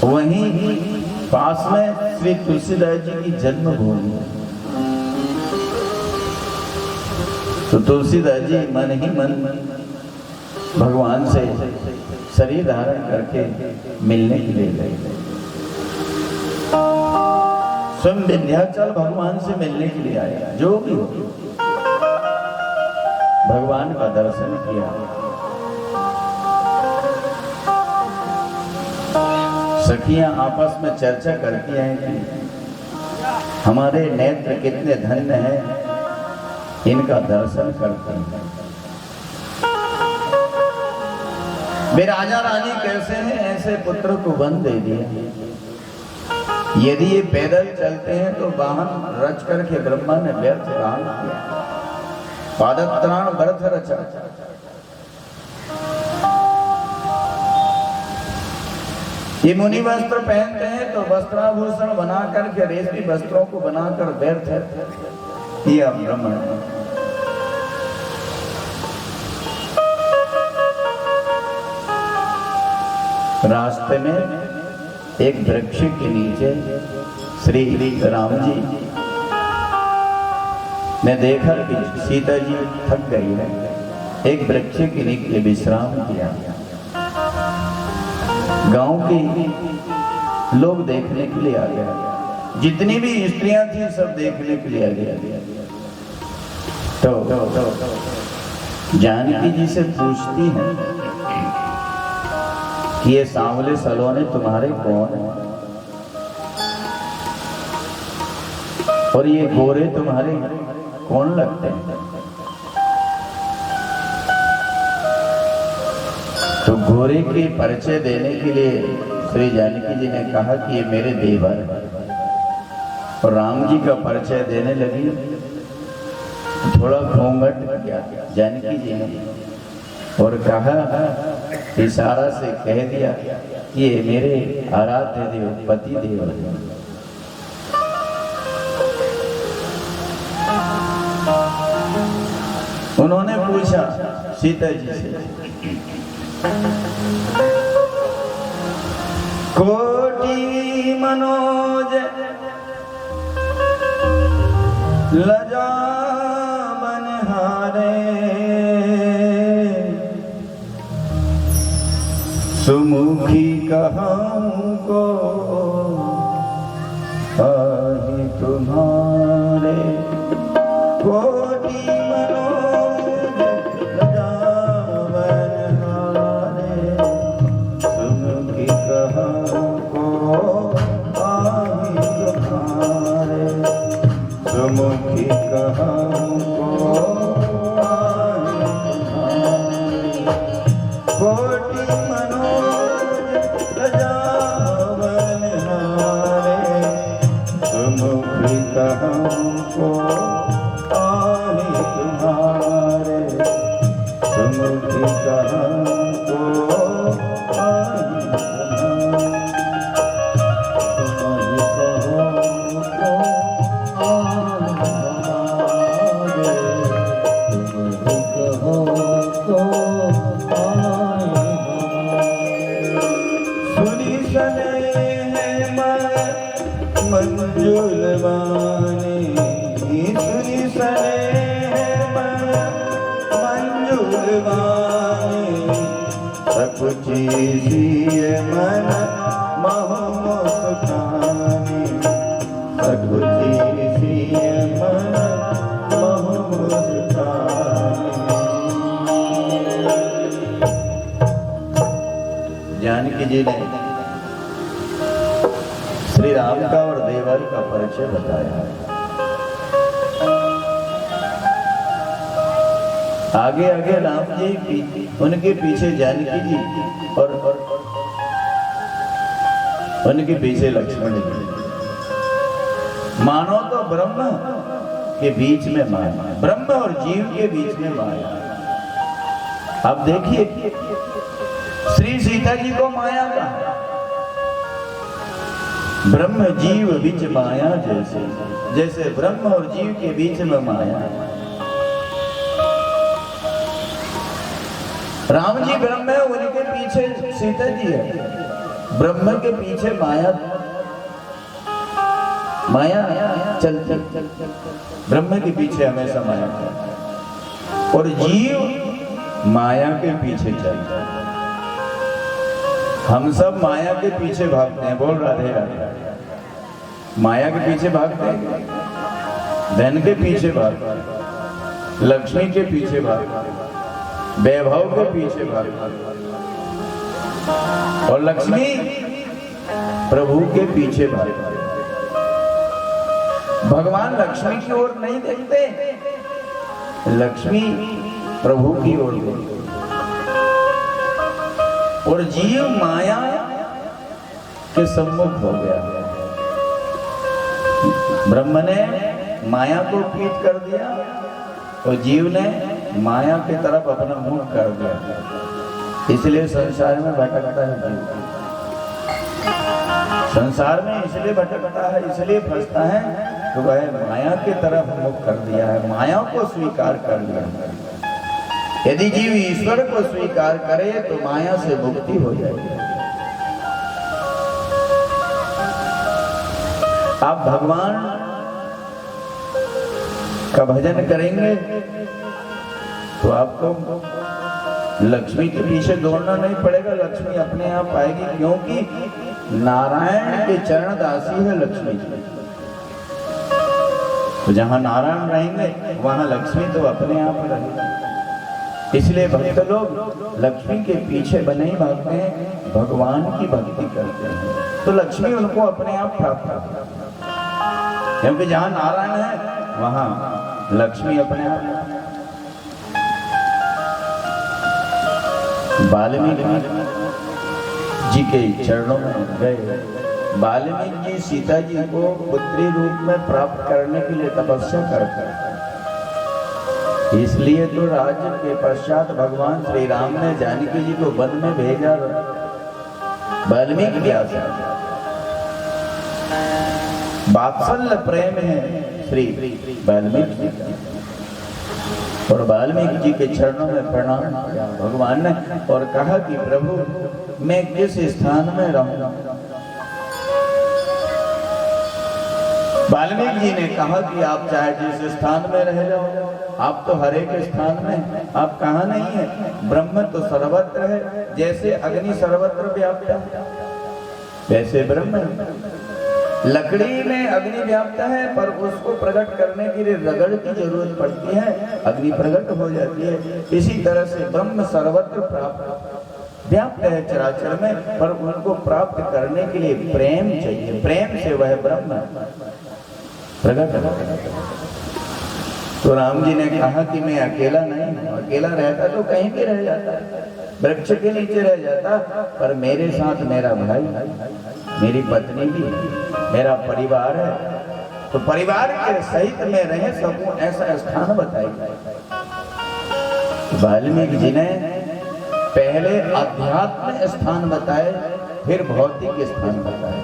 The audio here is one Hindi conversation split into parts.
वहीं पास में श्री तुलसीदास जी की जन्मभूमि। तो तुलसीदास जी मन ही मन भगवान से शरीर धारण करके मिलने के लिए गए। स्वयं विंध्याचल भगवान से मिलने के लिए आया। जो भी हो भगवान का दर्शन किया। सखियां आपस में चर्चा करती हैं कि हमारे नेत्र कितने धन्य हैं, इनका दर्शन करते हैं। वे राजा रानी कैसे हैं, ऐसे पुत्र को वन दे दिया। यदि ये पैदल चलते हैं तो वाहन रच करके ब्रह्मा ने व्यर्थ दान किया। पादत्राण भरत रचा। ये मुनि वस्त्र पहनते हैं तो वस्त्राभूषण बनाकर के रेशमी वस्त्रों को बनाकर व्यर्थ किया ब्रह्मा ने। रास्ते में एक वृक्ष के नीचे श्री राम जी ने देखा कि सीता जी थक गई है, एक वृक्ष के नीचे विश्राम किया। गांव के लोग देखने के लिए आ गए, जितनी भी स्त्रियां थी सब देखने के लिए आ गया। तो जानकी जी से पूछती हैं कि ये सांवले सलोने तुम्हारे कौन है और ये गोरे तुम्हारे कौन लगते हैं? तो गोरे के परिचय देने के लिए श्री जानकी जी ने कहा कि ये मेरे देवर हैं। और राम जी का परिचय देने लगी, थोड़ा घूंघट किया जानकी जी ने और कहा, इशारा से कह दिया कि ये मेरे आराध्य देव पति देव हैं। उन्होंने पूछा सीता जी से, कोटि मनोज लजा बनहारे, सुमुखी कहूँ को आहि तुम्हारे। कोटि मनोज लजा बनहारे, सुमुखी कहूँ को आहि तुम्हारे। सुमुखी कहूँ को आहि तुम्हारे। कोटि को आहि तुम्हारे। सुमुखी कहूँ को आहि तुम्हारे। सुनी सने मंजुल वाणी, सुनी सने मंजुल वाणी, सकुची सिय मन महु मुस्कानी। सकुची सिय मन महु मुस्कानी। जानकी जी ने श्री राम का और देवर का परिचय बताया। आगे आगे राम जी, उनके पीछे जानकी जी और उनके पीछे लक्ष्मण जी। मानो तो ब्रह्म के बीच में माया, ब्रह्म और जीव के बीच में माया। अब देखिए श्री सीता जी को माया का ब्रह्म जीव बीच माया, जैसे जैसे ब्रह्म और जीव के बीच में माया। राम जी ब्रह्म है, उनके पीछे सीता जी है। ब्रह्म के पीछे माया चल ब्रह्म के पीछे हमेशा माया चल, और जीव माया के पीछे चलता है। हम सब माया के पीछे भागते हैं। बोल राधे राधे। माया के पीछे भागते हैं, धन के पीछे भागते हैं, लक्ष्मी के पीछे भागते हैं, वैभव के पीछे भागते हैं, और लक्ष्मी प्रभु के पीछे भागते हैं। भगवान लक्ष्मी की ओर नहीं देखते, लक्ष्मी प्रभु की ओर देखते, और जीव माया के सम्मुख हो गया। ब्रह्म ने माया को पीठ कर दिया और जीव ने माया की तरफ अपना मुख कर दिया। इसलिए संसार में भटकता है जीव। संसार में इसलिए भटकता है, इसलिए फंसता है तो वह माया की तरफ मुख कर दिया है, माया को स्वीकार कर लिया है। यदि जीव ईश्वर को स्वीकार करे तो माया से मुक्ति हो जाएगी। आप भगवान का भजन करेंगे तो आपको लक्ष्मी के पीछे दौड़ना नहीं पड़ेगा, लक्ष्मी अपने आप आएगी, क्योंकि नारायण के चरण दासी है लक्ष्मी। तो जहां नारायण रहेंगे वहां लक्ष्मी तो अपने आप रहेगी। इसलिए भक्त लोग लक्ष्मी के पीछे बने ही भागते हैं, भगवान की भक्ति करते हैं तो लक्ष्मी उनको अपने आप प्राप्त करती है। क्योंकि जहां नारायण है वहां लक्ष्मी अपने आप। वाल्मीकि जी के चरणों में गए। वाल्मीकि जी सीता जी को पुत्री रूप में प्राप्त करने के लिए तपस्या करते हैं। इसलिए तो राज्य के पश्चात भगवान श्री राम ने जानकी जी को वन में भेजा। वाल्मीकि व्यास वात्सल्य प्रेम है श्री वाल्मीकि जी का, और वाल्मीकि जी के चरणों में प्रणाम किया भगवान ने और कहा कि प्रभु मैं किस स्थान में रहूं। वाल्मीकि जी ने कहा कि आप चाहे जिस स्थान में रह जाओ, आप तो हर एक स्थान में, आप कहाँ नहीं है। ब्रह्म तो सर्वत्र है, जैसे अग्नि सर्वत्र व्याप्त है वैसे ब्रह्म। लकड़ी में अग्नि व्याप्त है पर उसको प्रकट करने के लिए रगड़ की जरूरत पड़ती है, अग्नि प्रकट हो जाती है। इसी तरह से ब्रह्म सर्वत्र प्राप्त व्याप्त है चराचर में, पर उनको प्राप्त करने के लिए प्रेम चाहिए, प्रेम से वह ब्रह्म प्रकट। तो राम जी ने कहा कि मैं अकेला नहीं हूं, अकेला रहता तो कहीं भी रह जाता, वृक्ष के नीचे रह जाता, पर मेरे साथ मेरा भाई, मेरी पत्नी भी, मेरा परिवार है, तो परिवार के सहित मैं रह सकूं ऐसा स्थान बताइए। वाल्मीकि जी ने पहले अध्यात्म स्थान बताए, फिर भौतिक स्थान बताए।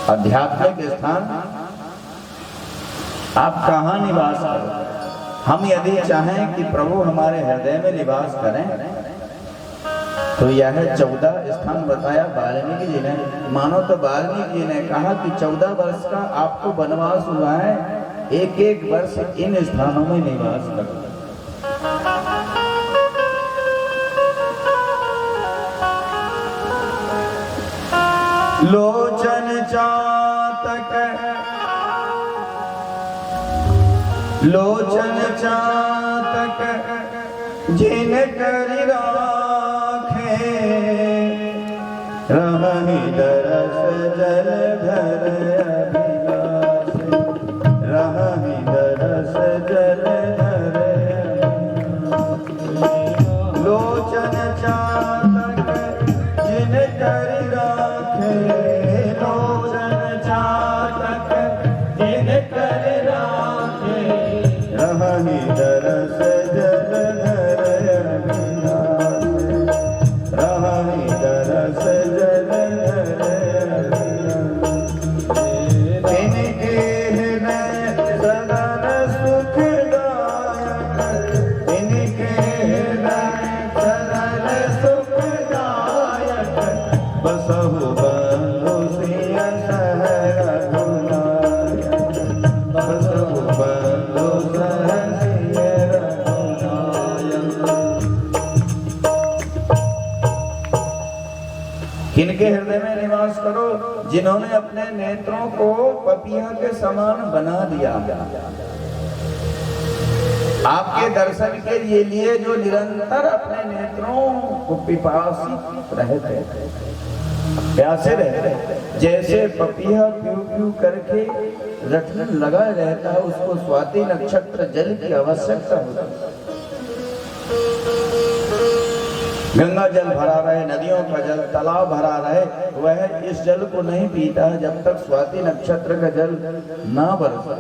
आध्यात्मिक स्थान आप कहाँ निवास करें। हम यदि चाहें कि प्रभु हमारे हृदय में निवास करें तो यह 14 स्थान बताया वाल्मीकि जी ने। मानो तो वाल्मीकि जी ने कहा कि 14 वर्ष का आपको वनवास हुआ है, एक एक वर्ष इन स्थानों में निवास करो। लोचन चातक, लोचन चातक जिन करि राखे, रहहि दरस जलधर अभिलाष, रहहि दरस जलधर अभिलाष। लोचन चातक जिन करि राखे, लोचन चातक जिन करि राखे, रहहि दरस जलधर अभिलाष, रहहि दरस जलधर अभिलाष। इनके हृदय सदन सुखदायक, इनके हृदय सदन सुखदायक, जिनके हृदय में निवास करो, जिन्होंने अपने नेत्रों को पपीहा के समान बना दिया। आपके दर्शन के लिए जो निरंतर अपने नेत्रों को पिपासित रहते, प्यासे रहते, जैसे पपीहा प्यू प्यू करके रटने लगा रहता है, उसको स्वाति नक्षत्र जल की आवश्यकता होती है। गंगा जल भरा रहे, नदियों का जल, तालाब भरा रहे, वह इस जल को नहीं पीता जब तक स्वाति नक्षत्र का जल ना बरसे।